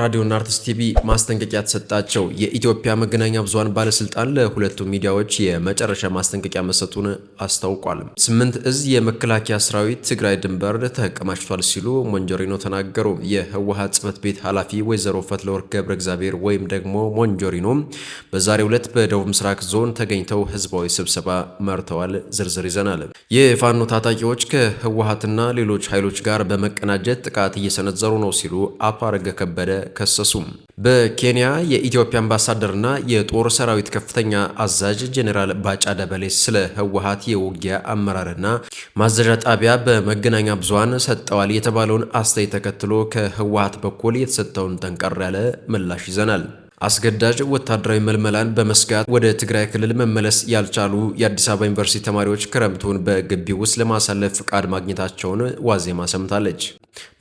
ራዲዮና አርትስ ቲቪ ማስጠንቀቂያ ተሰጣቸው። የኢትዮጵያ መገናኛ ብዙሃን ባለስልጣን ለሁለቱም ሚዲያዎች የመጨረሻ ማስጠንቀቂያ መስጠቱን አስታውቋል። 8 እዝ የመከላከያ ሰራዊት ትግራይ ድንበር ተቀማጭቷል ሲሉ ሞንጆሪኖ ተናገሩ። የህወሓት ጽሕፈት ቤት ኃላፊ ወይዘሮ ፈትለወርቅ ገብረ እግዚአብሔር ወይም ደግሞ ሞንጆሪኖ በዛሬው ዕለት በደቡብ ምስራቅ ዞን ተገኝተው ህዝባዊ ስብሰባ መርተዋል። ዝርዝር ይዘናል። የፋኖ ታጣቂዎች ከህወሓትና ሌሎች ኃይሎች ጋር በመቀናጀት ጥቃት እየሰነዘሩ ነው ሲሉ አቶ አረጋ ከበደ ከሰሱ። በኬንያ የኢትዮጵያ አምባሳደርና የጦር ሰራዊት ከፍተኛ አዛዥ ጄኔራል ባጫ ደበሌ ስለ ህወሓት የውጊያ አመራርና ማዘዣ ጣቢያ በመገናኛ ብዙሃን ሰጠዋል የተባለውን አስተያየት ተከትሎ ከህወሓት በኩል የተሰጠውን ጠንቀር ያለ ምላሽ ይዘናል። አስገዳጅ ወታደራዊ መልመላን በመስጋት ወደ ትግራይ ክልል መመለስ ያልቻሉ የአዲስ አበባ ዩኒቨርሲቲ ተማሪዎች ክረምቱን በግቢው ውስጥ ለማሳለፍ ፍቃድ ማግኘታቸውን ዋዜማ ሰምታለች።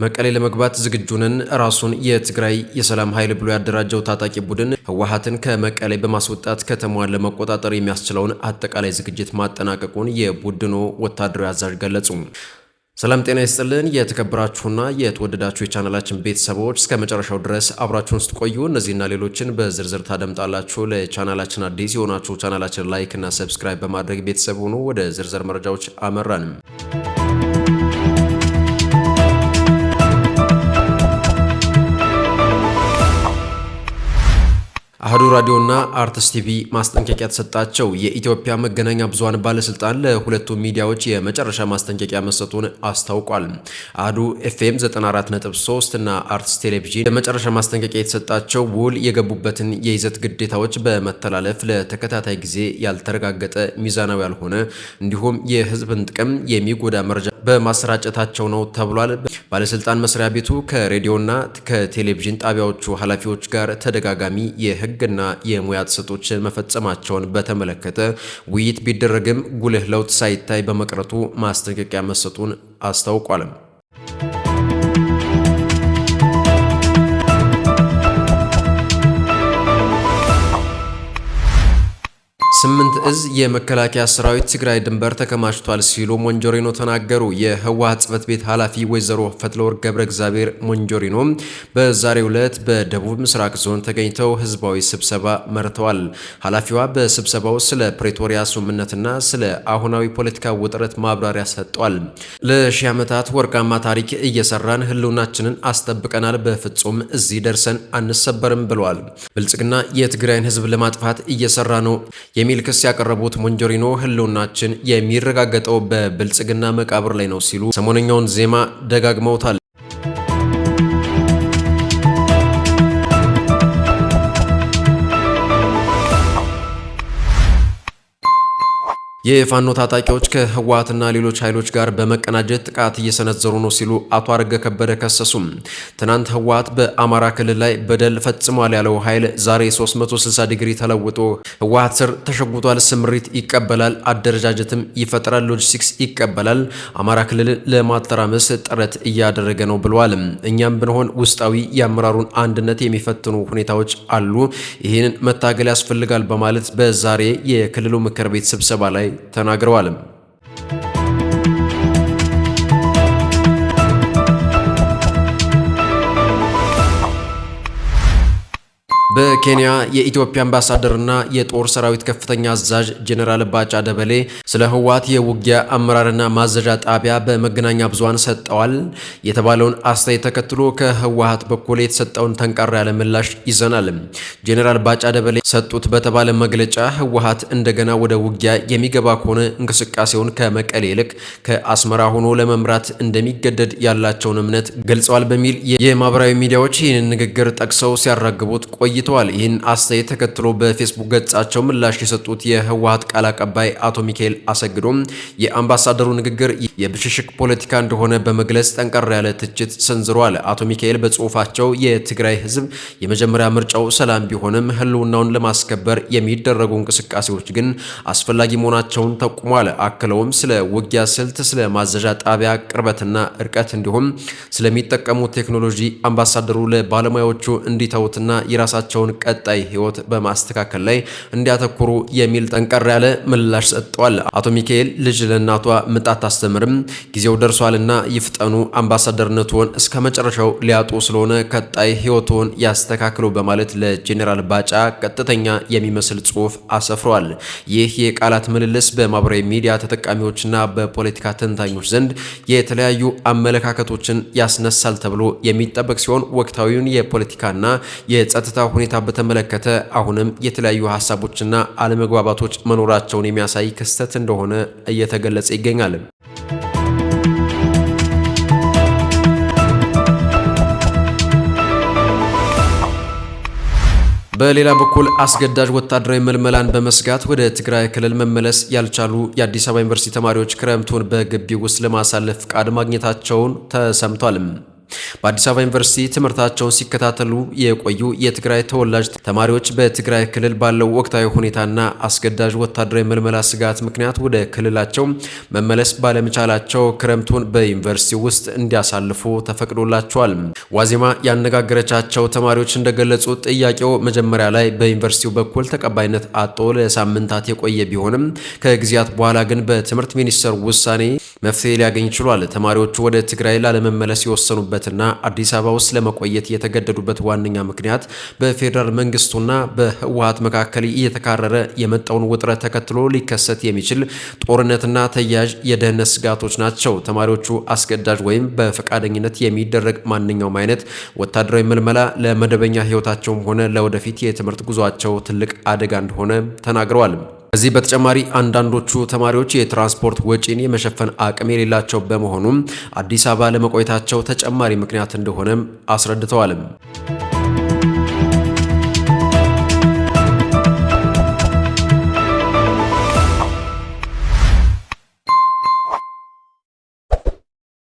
መቀሌ ለመግባት ዝግጁ ነን። ራሱን የትግራይ የሰላም ኃይል ብሎ ያደራጀው ታጣቂ ቡድን ህወሓትን ከመቀሌ በማስወጣት ከተማዋን ለመቆጣጠር የሚያስችለውን አጠቃላይ ዝግጅት ማጠናቀቁን የቡድኑ ወታደራዊ አዛዥ ገለጹ። ሰላም ጤና ይስጥልን። የተከበራችሁና የተወደዳችሁ የቻናላችን ቤተሰቦች እስከ መጨረሻው ድረስ አብራችሁን ውስጥ ቆዩ። እነዚህና ሌሎችን በዝርዝር ታደምጣላችሁ። ለቻናላችን አዲስ የሆናችሁ ቻናላችን ላይክ እና ሰብስክራይብ በማድረግ ቤተሰብ ሁኑ። ወደ ዝርዝር መረጃዎች አመራን። አህዱ ራዲዮና አርትስ ቲቪ ማስጠንቀቂያ ተሰጣቸው። የኢትዮጵያ መገናኛ ብዙሃን ባለስልጣን ለሁለቱም ሚዲያዎች የመጨረሻ ማስጠንቀቂያ መስጠቱን አስታውቋል። አህዱ ኤፍኤም 94.3 እና አርትስ ቴሌቪዥን የመጨረሻ ማስጠንቀቂያ የተሰጣቸው ውል የገቡበትን የይዘት ግዴታዎች በመተላለፍ ለተከታታይ ጊዜ ያልተረጋገጠ ሚዛናዊ ያልሆነ እንዲሁም የህዝብን ጥቅም የሚጎዳ መረጃ በማሰራጨታቸው ነው ተብሏል። ባለስልጣን መስሪያ ቤቱ ከሬዲዮና ከቴሌቪዥን ጣቢያዎቹ ኃላፊዎች ጋር ተደጋጋሚ የህግና የሙያ ጥሰቶችን መፈጸማቸውን በተመለከተ ውይይት ቢደረግም ጉልህ ለውጥ ሳይታይ በመቅረቱ ማስጠንቀቂያ መስጠቱን አስታውቋል። 8 እዝ የመከላከያ ሰራዊት ትግራይ ድንበር ተከማችቷል ሲሉ ሞንጆሪኖ ተናገሩ። የህወሓት ጽሕፈት ቤት ኃላፊ ወይዘሮ ፈትለወርቅ ገብረ እግዚአብሔር ሞንጆሪኖ በዛሬው ዕለት በደቡብ ምስራቅ ዞን ተገኝተው ህዝባዊ ስብሰባ መርተዋል። ኃላፊዋ በስብሰባው ስለ ፕሬቶሪያ ስምምነትና ስለ አሁናዊ ፖለቲካ ውጥረት ማብራሪያ ሰጥቷል። ለሺህ ዓመታት ወርቃማ ታሪክ እየሰራን ህልውናችንን አስጠብቀናል፣ በፍጹም እዚህ ደርሰን አንሰበርም ብለዋል። ብልጽግና የትግራይን ህዝብ ለማጥፋት እየሰራ ነው የሚል ክስ ያቀረቡት ሞንጆሪኖ ህልውናችን የሚረጋገጠው በብልጽግና መቃብር ላይ ነው ሲሉ ሰሞነኛውን ዜማ ደጋግመውታል። የፋኖ ታጣቂዎች ከህወሓትና ሌሎች ኃይሎች ጋር በመቀናጀት ጥቃት እየሰነዘሩ ነው ሲሉ አቶ አረጋ ከበደ ከሰሱም። ትናንት ህወሓት በአማራ ክልል ላይ በደል ፈጽሟል ያለው ኃይል ዛሬ 360 ዲግሪ ተለውጦ ህወሓት ስር ተሸጉጧል። ስምሪት ይቀበላል፣ አደረጃጀትም ይፈጥራል፣ ሎጂስቲክስ ይቀበላል። አማራ ክልል ለማተራመስ ጥረት እያደረገ ነው ብለዋል። እኛም ብንሆን ውስጣዊ የአመራሩን አንድነት የሚፈትኑ ሁኔታዎች አሉ፣ ይህንን መታገል ያስፈልጋል በማለት በዛሬ የክልሉ ምክር ቤት ስብሰባ ላይ ተናግረዋል። በኬንያ የኢትዮጵያ አምባሳደርና የጦር ሰራዊት ከፍተኛ አዛዥ ጄኔራል ባጫ ደበሌ ስለ ህወሓት የውጊያ አመራርና ማዘዣ ጣቢያ በመገናኛ ብዙሃን ሰጠዋል የተባለውን አስተያየት ተከትሎ ከህወሓት በኩል የተሰጠውን ጠንካራ ያለ ምላሽ ይዘናል። ጄኔራል ባጫ ደበሌ ሰጡት በተባለ መግለጫ ህወሓት እንደገና ወደ ውጊያ የሚገባ ከሆነ እንቅስቃሴውን ከመቀሌ ይልቅ ከአስመራ ሆኖ ለመምራት እንደሚገደድ ያላቸውን እምነት ገልጸዋል በሚል የማህበራዊ ሚዲያዎች ይህንን ንግግር ጠቅሰው ሲያራግቡት ቆይተዋል። ይህን አስተያየት ተከትሎ በፌስቡክ ገጻቸው ምላሽ የሰጡት የህወሓት ቃል አቀባይ አቶ ሚካኤል አሰግዶም የአምባሳደሩ ንግግር የብሽሽቅ ፖለቲካ እንደሆነ በመግለጽ ጠንቀር ያለ ትችት ሰንዝረዋል። አቶ ሚካኤል በጽሁፋቸው የትግራይ ህዝብ የመጀመሪያ ምርጫው ሰላም ቢሆንም ህልውናውን ለማስከበር የሚደረጉ እንቅስቃሴዎች ግን አስፈላጊ መሆናቸውን ጠቁሟል። አክለውም ስለ ውጊያ ስልት፣ ስለ ማዘዣ ጣቢያ ቅርበትና እርቀት እንዲሁም ስለሚጠቀሙ ቴክኖሎጂ አምባሳደሩ ለባለሙያዎቹ እንዲተውትና የራሳቸው ያለባቸውን ቀጣይ ህይወት በማስተካከል ላይ እንዲያተኩሩ የሚል ጠንቀር ያለ ምላሽ ሰጥተዋል። አቶ ሚካኤል ልጅ ለእናቷ ምጥ አታስተምርም፣ ጊዜው ደርሷልና ይፍጠኑ፣ አምባሳደርነቱን እስከ መጨረሻው ሊያጡ ስለሆነ ቀጣይ ህይወቱን ያስተካክሉ በማለት ለጄኔራል ባጫ ቀጥተኛ የሚመስል ጽሑፍ አሰፍረዋል። ይህ የቃላት ምልልስ በማህበራዊ ሚዲያ ተጠቃሚዎችና በፖለቲካ ተንታኞች ዘንድ የተለያዩ አመለካከቶችን ያስነሳል ተብሎ የሚጠበቅ ሲሆን ወቅታዊውን የፖለቲካና የጸጥታ ሁኔታ በተመለከተ አሁንም የተለያዩ ሀሳቦችና አለመግባባቶች መኖራቸውን የሚያሳይ ክስተት እንደሆነ እየተገለጸ ይገኛል። በሌላ በኩል አስገዳጅ ወታደራዊ መልመላን በመስጋት ወደ ትግራይ ክልል መመለስ ያልቻሉ የአዲስ አበባ ዩኒቨርሲቲ ተማሪዎች ክረምቱን በግቢው ውስጥ ለማሳለፍ ፍቃድ ማግኘታቸውን ተሰምቷል። በአዲስ አበባ ዩኒቨርሲቲ ትምህርታቸውን ሲከታተሉ የቆዩ የትግራይ ተወላጅ ተማሪዎች በትግራይ ክልል ባለው ወቅታዊ ሁኔታና አስገዳጅ ወታደራዊ መልመላ ስጋት ምክንያት ወደ ክልላቸው መመለስ ባለመቻላቸው ክረምቱን በዩኒቨርሲቲ ውስጥ እንዲያሳልፉ ተፈቅዶላቸዋል። ዋዜማ ያነጋገረቻቸው ተማሪዎች እንደገለጹት ጥያቄው መጀመሪያ ላይ በዩኒቨርሲቲው በኩል ተቀባይነት አጥቶ ለሳምንታት የቆየ ቢሆንም ከጊዜያት በኋላ ግን በትምህርት ሚኒስቴር ውሳኔ መፍትሄ ሊያገኝ ችሏል። ተማሪዎቹ ወደ ትግራይ ላለመመለስ የወሰኑበትና አዲስ አበባ ውስጥ ለመቆየት የተገደዱበት ዋነኛ ምክንያት በፌዴራል መንግስቱና በህወሓት መካከል እየተካረረ የመጣውን ውጥረት ተከትሎ ሊከሰት የሚችል ጦርነትና ተያያዥ የደህንነት ስጋቶች ናቸው። ተማሪዎቹ አስገዳጅ ወይም በፈቃደኝነት የሚደረግ ማንኛውም አይነት ወታደራዊ ምልመላ ለመደበኛ ህይወታቸውም ሆነ ለወደፊት የትምህርት ጉዟቸው ትልቅ አደጋ እንደሆነ ተናግረዋል። ከዚህ በተጨማሪ አንዳንዶቹ ተማሪዎች የትራንስፖርት ወጪን የመሸፈን አቅም የሌላቸው በመሆኑም አዲስ አበባ ለመቆየታቸው ተጨማሪ ምክንያት እንደሆነም አስረድተዋል።